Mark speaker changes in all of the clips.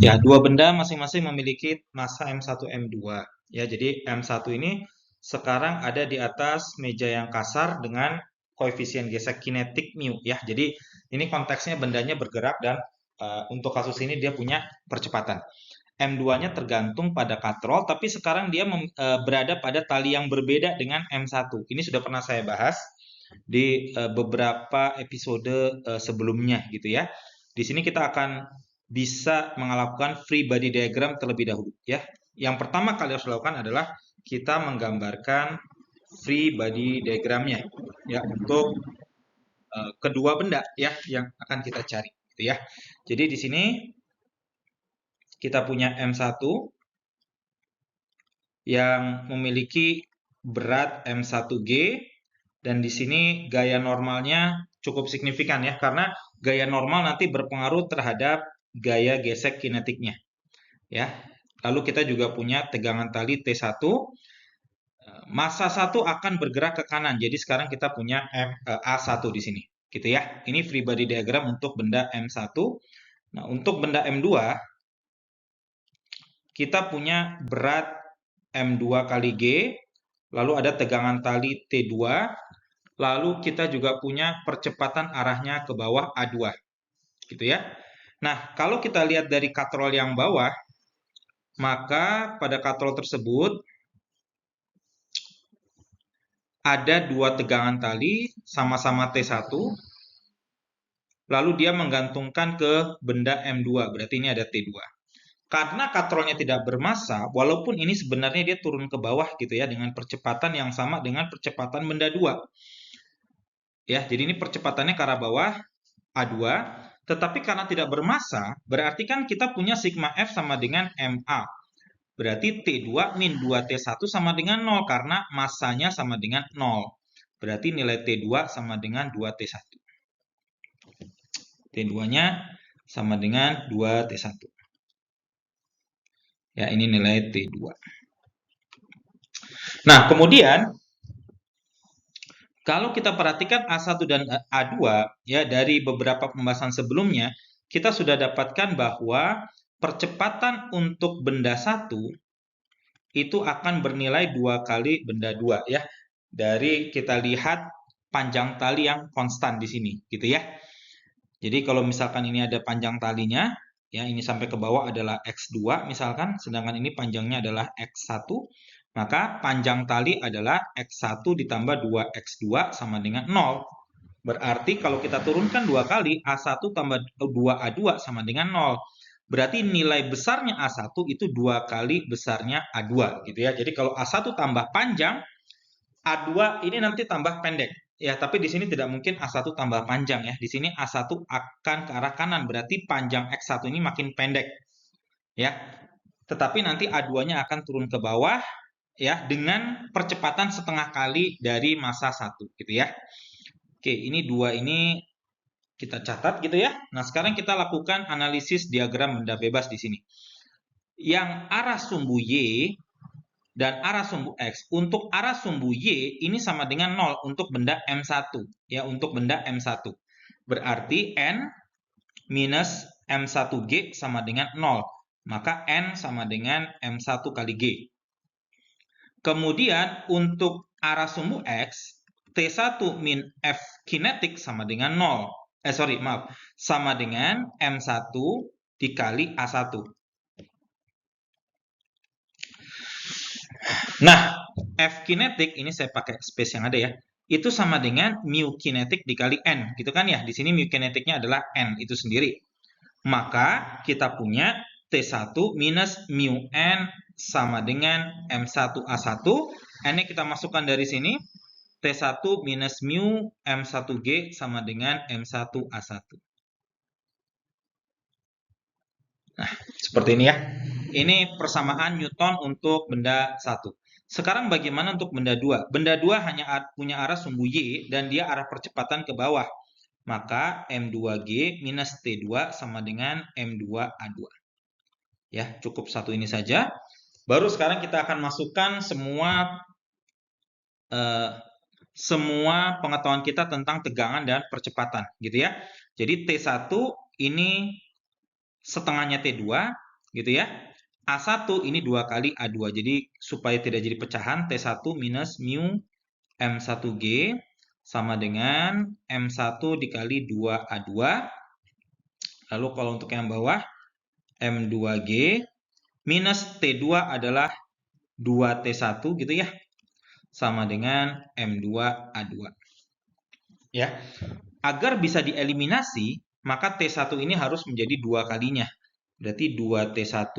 Speaker 1: Ya, dua benda masing-masing memiliki massa M1, M2. Ya, jadi M1 ini sekarang ada di atas meja yang kasar dengan koefisien gesek kinetik mu ya. Jadi ini konteksnya bendanya bergerak dan untuk kasus ini dia punya percepatan. M2-nya tergantung pada katrol, tapi sekarang dia berada pada tali yang berbeda dengan M1. Ini sudah pernah saya bahas di beberapa episode sebelumnya gitu ya. Di sini kita akan bisa melakukan free body diagram terlebih dahulu ya. Yang pertama kali harus dilakukan adalah kita menggambarkan free body diagramnya ya untuk kedua benda ya yang akan kita cari gitu ya. Jadi di sini kita punya M1 yang memiliki berat M1G dan di sini gaya normalnya cukup signifikan ya karena gaya normal nanti berpengaruh terhadap gaya gesek kinetiknya ya. Lalu kita juga punya tegangan tali T1. Massa 1 akan bergerak ke kanan. Jadi sekarang kita punya A1 di sini. Gitu ya. Ini free body diagram untuk benda M1. Nah, untuk benda M2 kita punya berat M2 kali G, lalu ada tegangan tali T2, lalu kita juga punya percepatan arahnya ke bawah A2. Gitu ya. Nah, kalau kita lihat dari katrol yang bawah, maka pada katrol tersebut ada dua tegangan tali sama-sama T1, lalu dia menggantungkan ke benda M2, berarti ini ada T2. Karena katrolnya tidak bermassa, walaupun ini sebenarnya dia turun ke bawah gitu ya, dengan percepatan yang sama dengan percepatan benda 2. Ya, jadi ini percepatannya ke arah bawah, A2, tetapi karena tidak bermassa, berarti kan kita punya sigma F sama dengan MA. Berarti T2 min 2T1 sama dengan 0 karena massanya sama dengan 0. Berarti nilai T2 sama dengan 2T1. T2-nya sama dengan 2T1. Ya, ini nilai T2. Nah, kemudian kalau kita perhatikan A1 dan A2 ya dari beberapa pembahasan sebelumnya, kita sudah dapatkan bahwa percepatan untuk benda 1 itu akan bernilai 2 kali benda 2 ya. Dari kita lihat panjang tali yang konstan di sini gitu ya. Jadi kalau misalkan ini ada panjang talinya, ya ini sampai ke bawah adalah X2 misalkan, sedangkan ini panjangnya adalah X1, maka panjang tali adalah X1 ditambah 2X2 sama dengan 0. Berarti kalau kita turunkan 2 kali, A1 tambah 2A2 sama dengan 0. Berarti nilai besarnya A1 itu 2 kali besarnya A2 gitu ya. Jadi kalau A1 tambah panjang, A2 ini nanti tambah pendek. Ya, tapi di sini tidak mungkin A1 tambah panjang ya. Di sini A1 akan ke arah kanan, berarti panjang X1 ini makin pendek. Ya. Tetapi nanti A2-nya akan turun ke bawah ya dengan percepatan setengah kali dari massa 1 gitu ya. Oke, ini 2 ini kita catat gitu ya. Nah, sekarang kita lakukan analisis diagram benda bebas di sini. Yang arah sumbu Y dan arah sumbu X. Untuk arah sumbu Y ini sama dengan 0 untuk benda M1. Ya, untuk benda M1. Berarti N minus M1G sama dengan 0. Maka N sama dengan M1 kali G. Kemudian untuk arah sumbu X, T1 min F kinetik sama dengan 0. Sama dengan M1 dikali A1. Nah, F kinetik ini saya pakai space yang ada ya. Itu sama dengan mu kinetik dikali N, gitu kan ya. Di sini mu kinetiknya adalah N itu sendiri. Maka kita punya T1 minus mu N sama dengan M1A1. N-nya kita masukkan dari sini. T1 minus mu M1G sama dengan M1A1. Nah, seperti ini ya. Ini persamaan Newton untuk benda 1. Sekarang bagaimana untuk benda 2? Benda 2 hanya punya arah sumbu Y dan dia arah percepatan ke bawah. Maka M2G minus T2 sama dengan M2A2. Ya, cukup satu ini saja. Baru sekarang kita akan masukkan semua pengetahuan kita tentang tegangan dan percepatan gitu ya. Jadi T1 ini setengahnya T2, gitu ya. A1 ini 2 kali A2. Jadi supaya tidak jadi pecahan, T1 minus mu M1G sama dengan M1 dikali 2A2. Lalu kalau untuk yang bawah, M2G minus T2 adalah 2T1 gitu ya. Sama dengan M2A2. Ya. Agar bisa dieliminasi, maka T1 ini harus menjadi 2 kalinya. Berarti 2T1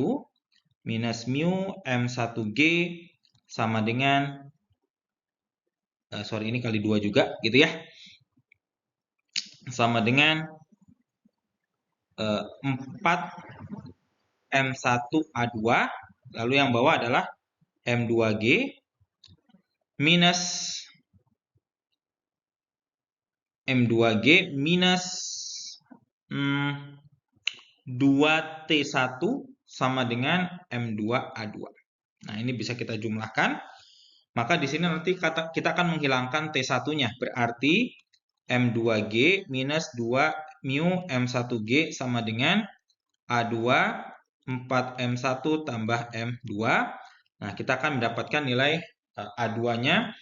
Speaker 1: minus mu M1G sama dengan, ini kali 2 juga gitu ya. Sama dengan 4 M1A2. Lalu yang bawah adalah M2G minus M2G minus 2T1 sama dengan M2A2. Nah, ini bisa kita jumlahkan. Maka di sini nanti kita akan menghilangkan T1-nya. Berarti M2G minus 2 mu M1G sama dengan A2 4M1 tambah M2. Nah, kita akan mendapatkan nilai A2-nya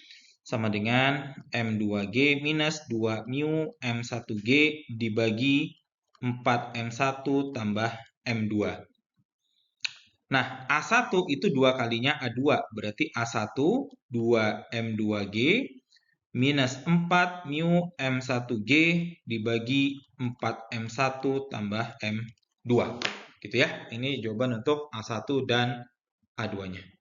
Speaker 1: sama dengan M2G minus 2 mu M1G dibagi 4M1 tambah M2. Nah, A1 itu 2 kalinya A2. Berarti A1 2M2G minus 4 mu M1G dibagi 4M1 tambah M2. Gitu ya. Ini jawaban untuk A1 dan A2-nya.